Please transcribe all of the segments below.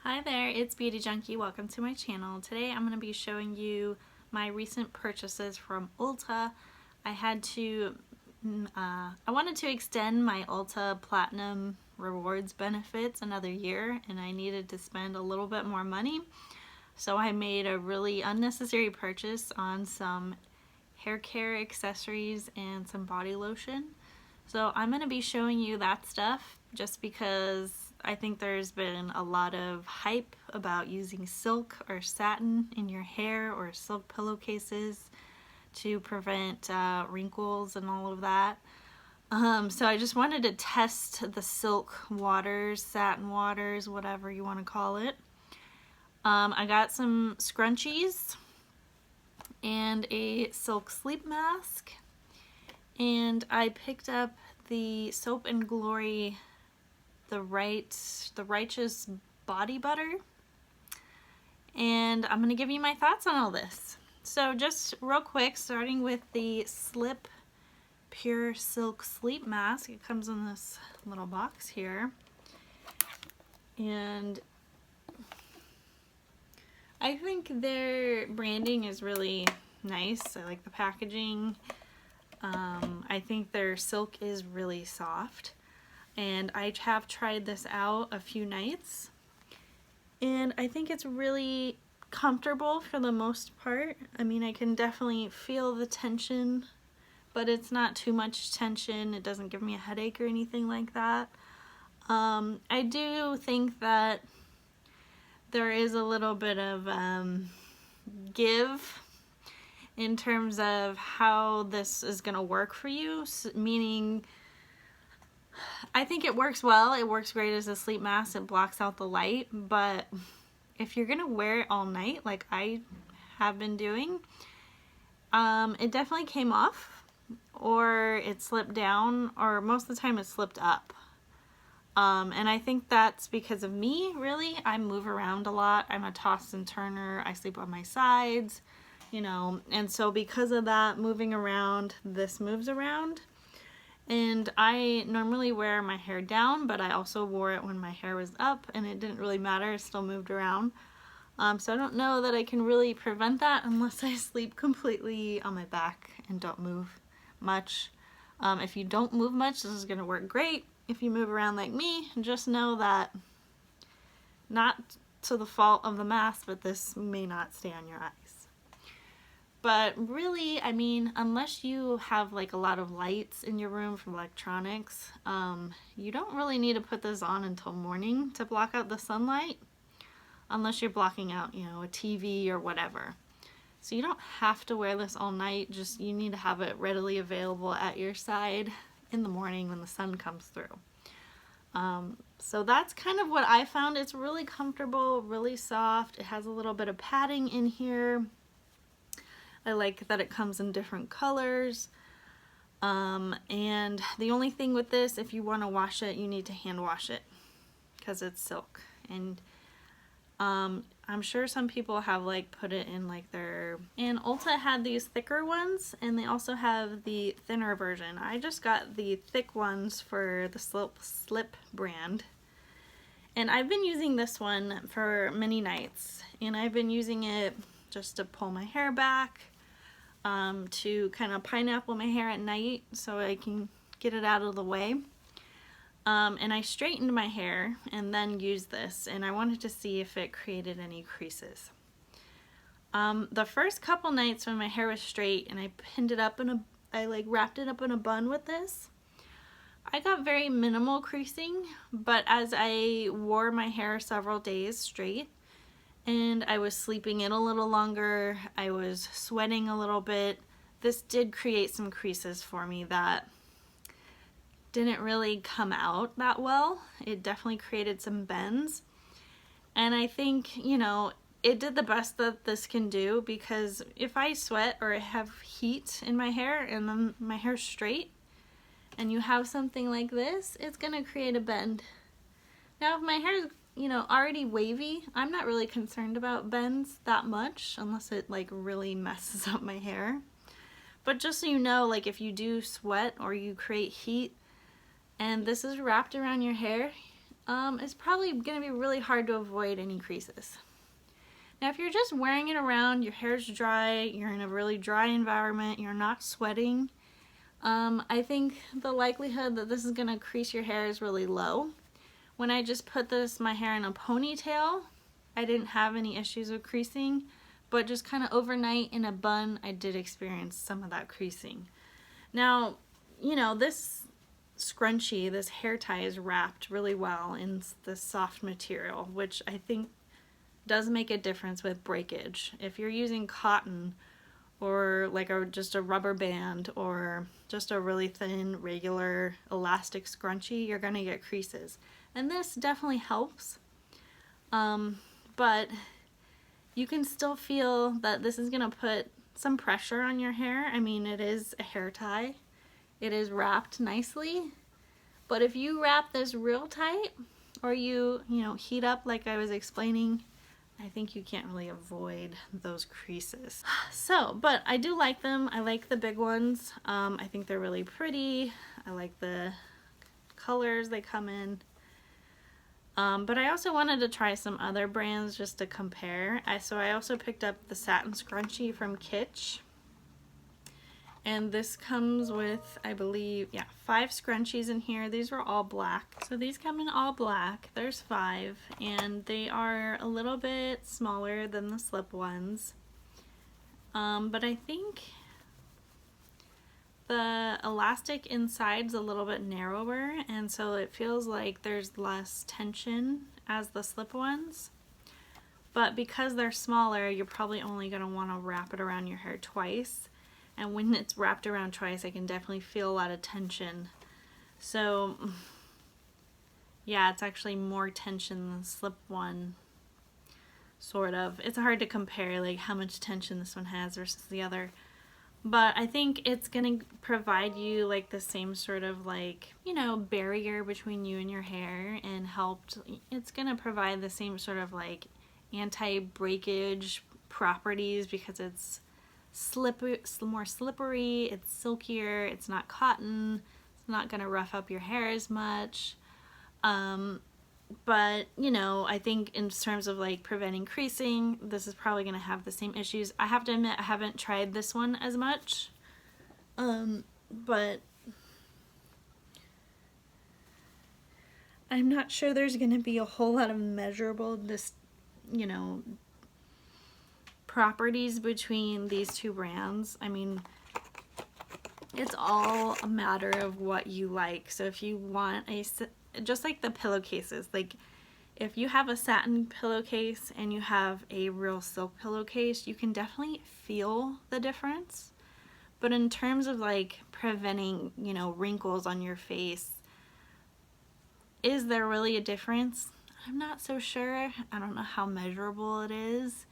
Hi there, it's Beauty Junkie. Welcome to my channel. Today I'm going to be showing you my recent purchases from Ulta. I wanted to extend my Ulta Platinum Rewards benefits another year, and I needed to spend a little bit more money. So I made a really unnecessary purchase on some hair care accessories and some body lotion. So I'm going to be showing you that stuff just because I think there's been a lot of hype about using silk or satin in your hair or silk pillowcases to prevent wrinkles and all of that. So I just wanted to test the silk waters, satin waters, whatever you want to call it. I got some scrunchies and a silk sleep mask, and I picked up the Soap and Glory the Righteous body butter, and I'm gonna give you my thoughts on all this. So just real quick, starting with the Slip Pure Silk Sleep Mask. It comes in this little box here, and I think their branding is really nice. I like the packaging. I think their silk is really soft. And I have tried this out a few nights, and I think it's really comfortable for the most part. I mean, I can definitely feel the tension, but it's not too much tension. It doesn't give me a headache or anything like that. I do think that there is a little bit of give in terms of how this is going to work for you, meaning I think it works well. It works great as a sleep mask. It blocks out the light, but if you're gonna wear it all night like I have been doing, it definitely came off, or it slipped down, or most of the time it slipped up. And I think that's because of me, really. I move around a lot. I'm a toss and turner. I sleep on my sides, you know, and so because of that moving around, this moves around. And I normally wear my hair down, but I also wore it when my hair was up, and it didn't really matter. It still moved around. So I don't know that I can really prevent that unless I sleep completely on my back and don't move much. If you don't move much, this is going to work great. If you move around like me, just know that not to the fault of the mask, but this may not stay on your eyes. But really, I mean, unless you have like a lot of lights in your room from electronics, you don't really need to put this on until morning to block out the sunlight, unless you're blocking out, you know, a TV or whatever. So you don't have to wear this all night, just you need to have it readily available at your side in the morning when the sun comes through. So that's kind of what I found. It's really comfortable, really soft. It has a little bit of padding in here. I like that it comes in different colors, and the only thing with this, if you want to wash it, you need to hand wash it because it's silk. And I'm sure some people have like put it in like and Ulta had these thicker ones, and they also have the thinner version. I just got the thick ones for the Slip brand, and I've been using this one for many nights, and I've been using it just to pull my hair back, to kind of pineapple my hair at night so I can get it out of the way. And I straightened my hair and then used this, and I wanted to see if it created any creases. The first couple nights when my hair was straight and I pinned it up I like wrapped it up in a bun with this, I got very minimal creasing, but as I wore my hair several days straight, and I was sleeping in a little longer, I was sweating a little bit, this did create some creases for me that didn't really come out that well. It definitely created some bends, and I think, you know, it did the best that this can do, because if I sweat or have heat in my hair and then my hair's straight and you have something like this, it's gonna create a bend. Now if my hair is, you know, already wavy, I'm not really concerned about bends that much unless it like really messes up my hair. But just so you know, like if you do sweat or you create heat and this is wrapped around your hair, it's probably going to be really hard to avoid any creases. Now if you're just wearing it around, your hair's dry, you're in a really dry environment, you're not sweating, I think the likelihood that this is going to crease your hair is really low. When I just put my hair in a ponytail, I didn't have any issues with creasing, but just kind of overnight in a bun, I did experience some of that creasing. Now, you know, this scrunchie, this hair tie is wrapped really well in this soft material, which I think does make a difference with breakage. If you're using cotton or like just a rubber band or just a really thin regular elastic scrunchie, you're gonna get creases. And this definitely helps, but you can still feel that this is gonna put some pressure on your hair. I mean, it is a hair tie. It is wrapped nicely, but if you wrap this real tight or you know, heat up like I was explaining, I think you can't really avoid those creases. So, but I do like them. I like the big ones. I think they're really pretty. I like the colors they come in. But I also wanted to try some other brands just to compare. So I also picked up the Satin Scrunchie from Kitsch. And this comes with, I believe, yeah, 5 scrunchies in here. These were all black. So these come in all black. There's 5, and they are a little bit smaller than the slip ones. But I think the elastic inside's a little bit narrower, and so it feels like there's less tension as the slip ones. But because they're smaller, you're probably only going to want to wrap it around your hair twice. And when it's wrapped around twice, I can definitely feel a lot of tension. So, yeah, it's actually more tension than the slip one, sort of. It's hard to compare, like, how much tension this one has versus the other. But I think it's going to provide you, like, the same sort of, like, you know, barrier between you and your hair, and it's going to provide the same sort of, like, anti-breakage properties because it's more slippery, it's silkier, it's not cotton, it's not going to rough up your hair as much. But, you know, I think in terms of like preventing creasing, this is probably going to have the same issues. I have to admit I haven't tried this one as much, but I'm not sure there's going to be a whole lot of measurable, you know, properties between these two brands. I mean, it's all a matter of what you like. So if you want just like the pillowcases, like if you have a satin pillowcase and you have a real silk pillowcase, you can definitely feel the difference. But in terms of like preventing, you know, wrinkles on your face, is there really a difference? I'm not so sure. I don't know how measurable it is.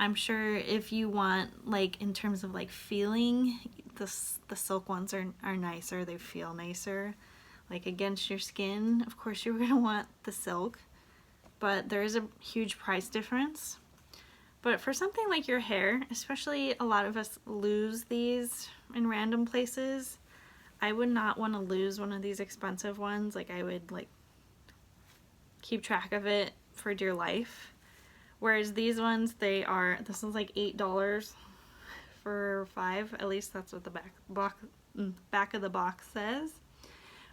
I'm sure if you want, like, in terms of like feeling, the silk ones are nicer. They feel nicer, like against your skin. Of course you're gonna want the silk, but there is a huge price difference. But for something like your hair, especially a lot of us lose these in random places, I would not want to lose one of these expensive ones. Like, I would like keep track of it for dear life. Whereas these ones, this is like $8 for 5. At least that's what the back of the box says.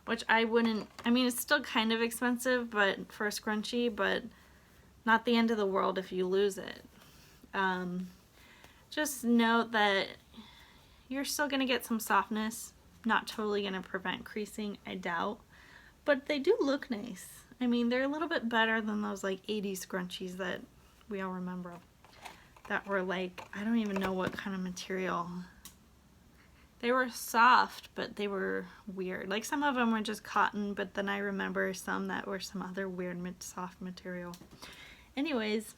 Which I wouldn't, I mean, it's still kind of expensive, but for a scrunchie, but not the end of the world if you lose it. Just note that you're still going to get some softness. Not totally going to prevent creasing, I doubt. But they do look nice. I mean, they're a little bit better than those like 80s scrunchies that we all remember. That were like, I don't even know what kind of material. They were soft, but they were weird. Like, some of them were just cotton, but then I remember some that were some other weird soft material. Anyways,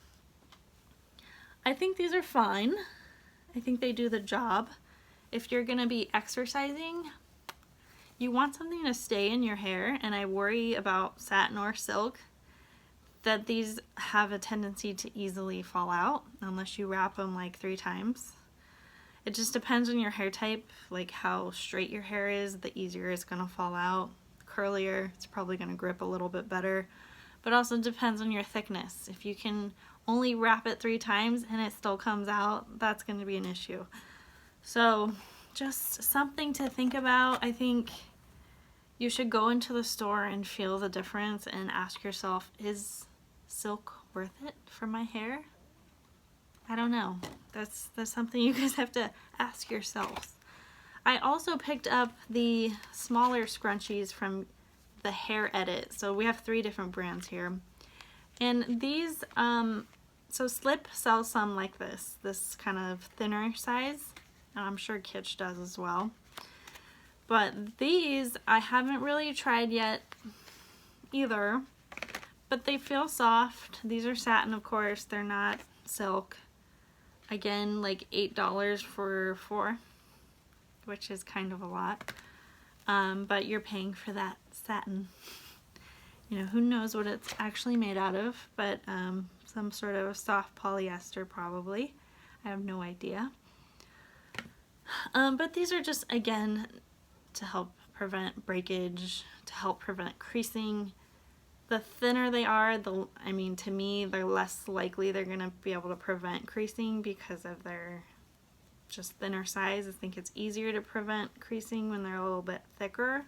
I think these are fine. I think they do the job. If you're gonna be exercising, you want something to stay in your hair, and I worry about satin or silk that these have a tendency to easily fall out unless you wrap them like 3 times. It just depends on your hair type, like how straight your hair is, the easier it's gonna fall out. Curlier, it's probably gonna grip a little bit better. but also depends on your thickness. If you can only wrap it 3 times and it still comes out, that's going to be an issue. So just something to think about. I think you should go into the store and feel the difference and ask yourself, is silk worth it for my hair? I don't know. That's something you guys have to ask yourselves. I also picked up the smaller scrunchies from the Hair Edit. So we have 3 different brands here. And these, so Slip sells some like this kind of thinner size. And I'm sure Kitsch does as well. But these I haven't really tried yet either. But they feel soft. These are satin, of course. They're not silk. Again, like $8 for 4, which is kind of a lot. But you're paying for that satin. You know, who knows what it's actually made out of, but some sort of soft polyester probably. I have no idea. But these are just, again, to help prevent breakage, to help prevent creasing. The thinner they are, I mean, to me, they're less likely they're going to be able to prevent creasing because of their just thinner size. I think it's easier to prevent creasing when they're a little bit thicker.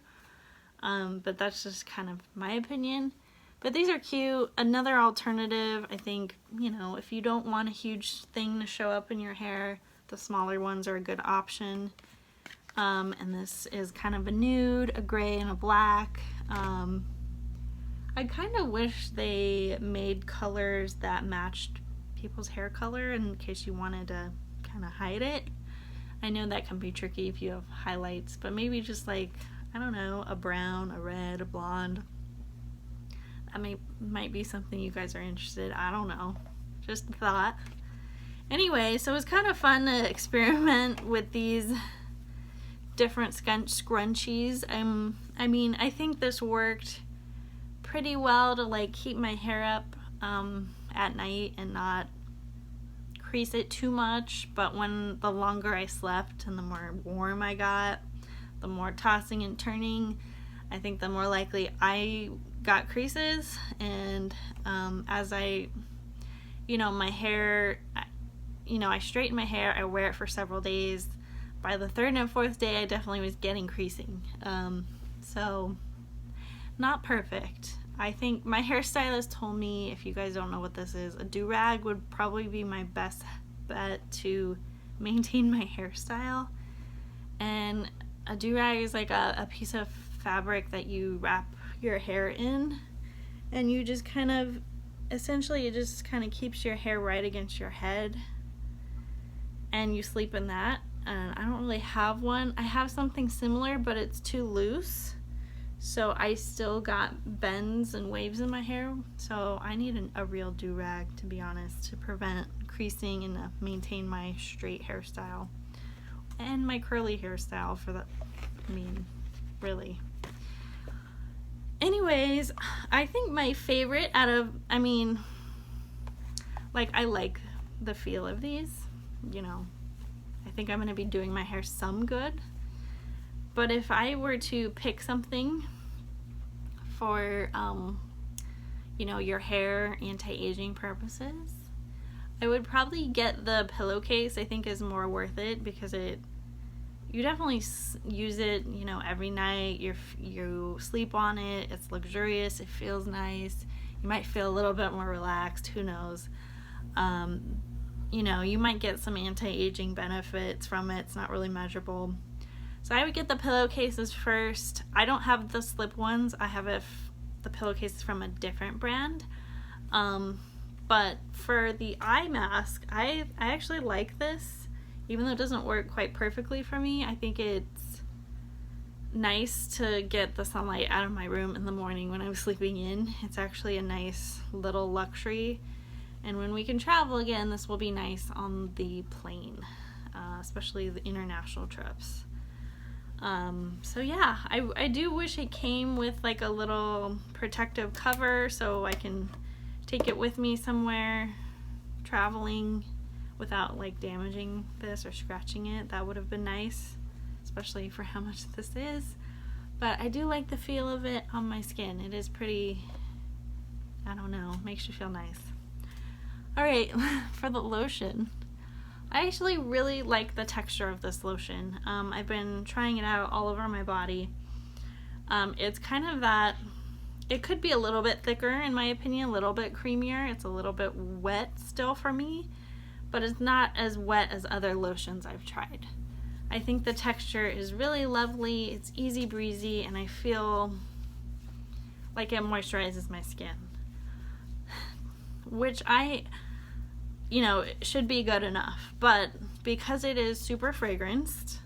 But that's just kind of my opinion. But these are cute. Another alternative, I think, you know, if you don't want a huge thing to show up in your hair, the smaller ones are a good option. And this is kind of a nude, a gray, and a black. I kind of wish they made colors that matched people's hair color in case you wanted to kind of hide it. I know that can be tricky if you have highlights, but maybe just like, I don't know, a brown, a red, a blonde. That might be something you guys are interested in. I don't know. Just a thought. Anyway, so it was kind of fun to experiment with these different scrunchies. I mean, I think this worked pretty well to like keep my hair up at night and not crease it too much, but the longer I slept and the more warm I got, the more tossing and turning, I think the more likely I got creases. And as I, you know, my hair, you know, I straighten my hair, I wear it for several days. By the 3rd and 4th day, I definitely was getting creasing. So not perfect. I think my hairstylist told me, if you guys don't know what this is, a do-rag would probably be my best bet to maintain my hairstyle. And a do-rag is like a piece of fabric that you wrap your hair in, and you just kind of, essentially it just kind of keeps your hair right against your head, and you sleep in that. And I don't really have one. I have something similar, but it's too loose. So I still got bends and waves in my hair. So I need a real do-rag, to be honest, to prevent creasing and to maintain my straight hairstyle. And my curly hairstyle for the, I mean, really. Anyways, I think my favorite out of, I mean, like, I like the feel of these, you know. I think I'm going to be doing my hair some good. But if I were to pick something for, you know, your hair anti-aging purposes, I would probably get the pillowcase. I think is more worth it because you definitely use it, you know, every night. You sleep on it. It's luxurious. It feels nice. You might feel a little bit more relaxed. Who knows? You know, you might get some anti-aging benefits from it. It's not really measurable. So I would get the pillowcases first. I don't have the slip ones. I have the pillowcases from a different brand. But for the eye mask, I actually like this. Even though it doesn't work quite perfectly for me, I think it's nice to get the sunlight out of my room in the morning when I'm sleeping in. It's actually a nice little luxury. And when we can travel again, this will be nice on the plane, especially the international trips. So yeah, I do wish it came with like a little protective cover so I can take it with me somewhere traveling without like damaging this or scratching it. That would have been nice, especially for how much this is. But I do like the feel of it on my skin. It is pretty I don't know, makes you feel nice. All right, for the lotion, I actually really like the texture of this lotion. I've been trying it out all over my body. It's kind of that, it could be a little bit thicker in my opinion, a little bit creamier. It's a little bit wet still for me, but it's not as wet as other lotions I've tried. I think the texture is really lovely, it's easy breezy, and I feel like it moisturizes my skin, which should be good enough. But because it is super fragranced,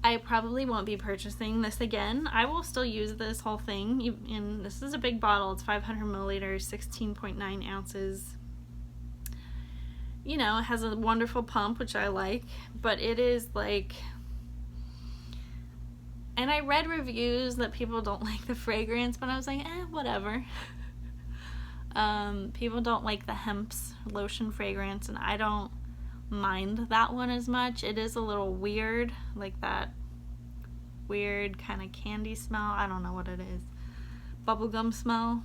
I probably won't be purchasing this again. I will still use this whole thing, and this is a big bottle. It's 500 milliliters, 16.9 ounces. It has a wonderful pump, which I like, but it is like, and I read reviews that people don't like the fragrance, but I was like, whatever. People don't like the hemp's lotion fragrance, and I don't mind that one as much. It is a little weird, like that weird kind of candy smell. I don't know what it is. Bubblegum smell.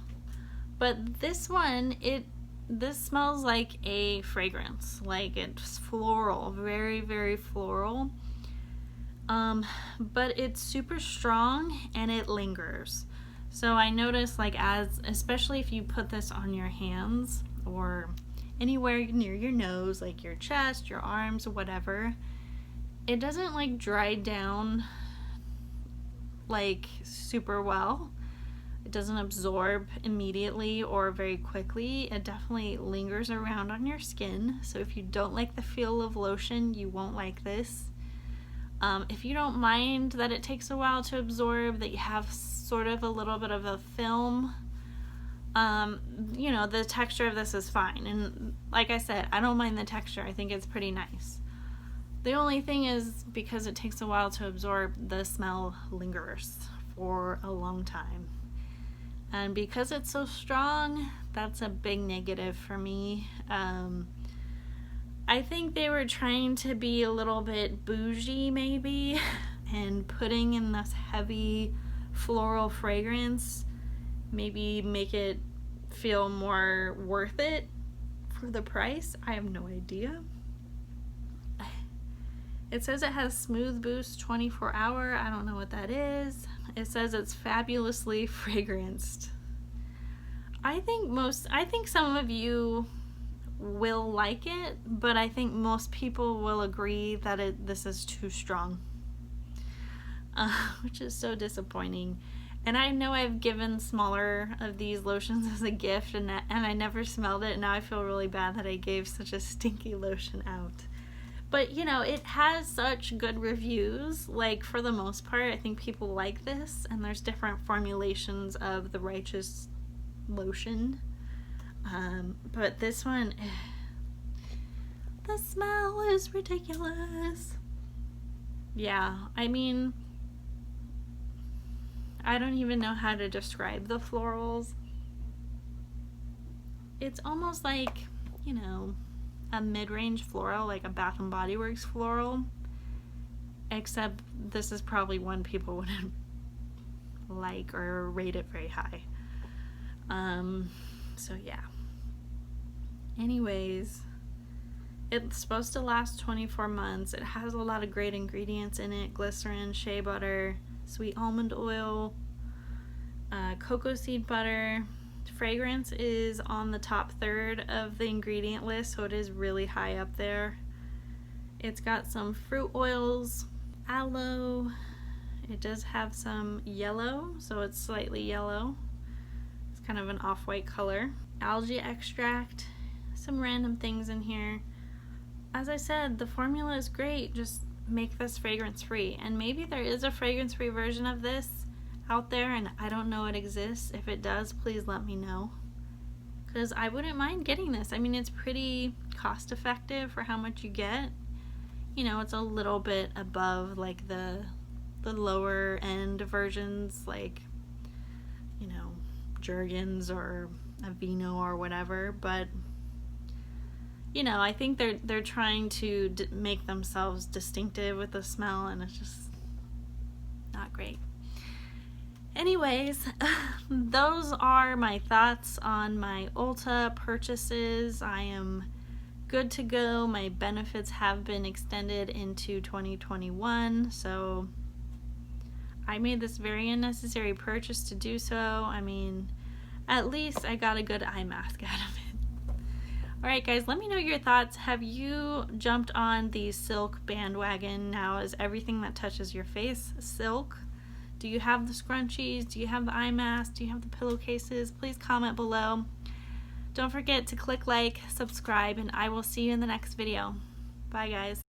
But this one, this smells like a fragrance. Like it's floral, very, very floral. But it's super strong and it lingers. So I noticed, like, especially if you put this on your hands or anywhere near your nose, like your chest, your arms, whatever, it doesn't like dry down like super well. It doesn't absorb immediately or very quickly. It definitely lingers around on your skin. So if you don't like the feel of lotion, you won't like this. If you don't mind that it takes a while to absorb, that you have sort of a little bit of a film, the texture of this is fine. And like I said, I don't mind the texture. I think it's pretty nice. The only thing is, because it takes a while to absorb, the smell lingers for a long time. And because it's so strong, that's a big negative for me. I think they were trying to be a little bit bougie maybe, and putting in this heavy floral fragrance, maybe make it feel more worth it for the price. I have no idea. It says it has smooth boost 24 hour. I don't know what that is. It says it's fabulously fragranced. I think some of you will like it, but I think most people will agree that this is too strong, which is so disappointing. And I know I've given smaller of these lotions as a gift, and I never smelled it, and now I feel really bad that I gave such a stinky lotion out. But it has such good reviews. Like, for the most part, I think people like this, and there's different formulations of the Righteous lotion. But this one, the smell is ridiculous. Yeah, I mean, I don't even know how to describe the florals. It's almost like, a mid-range floral, like a Bath & Body Works floral, except this is probably one people wouldn't like or rate it very high. So yeah. Anyways, it's supposed to last 24 months. It has a lot of great ingredients in it: glycerin, shea butter, sweet almond oil, cocoa seed butter. Fragrance is on the top third of the ingredient list, so it is really high up there. It's got some fruit oils, aloe. It does have some yellow, so it's slightly yellow. It's kind of an off-white color. Algae extract, some random things in here. As I said, the formula is great. Just make this fragrance free. And maybe there is a fragrance free version of this out there and I don't know it exists. If it does, please let me know, because I wouldn't mind getting this. I mean, it's pretty cost effective for how much you get. It's a little bit above like the lower end versions, like Jergens or Aveeno or whatever, but I think they're trying to make themselves distinctive with the smell, and it's just not great. Anyways, those are my thoughts on my Ulta purchases. I am good to go. My benefits have been extended into 2021, so I made this very unnecessary purchase to do so. I mean, at least I got a good eye mask out of it. Alright guys, let me know your thoughts. Have you jumped on the silk bandwagon? Now is everything that touches your face silk? Do you have the scrunchies? Do you have the eye mask? Do you have the pillowcases? Please comment below. Don't forget to click like, subscribe, and I will see you in the next video. Bye guys.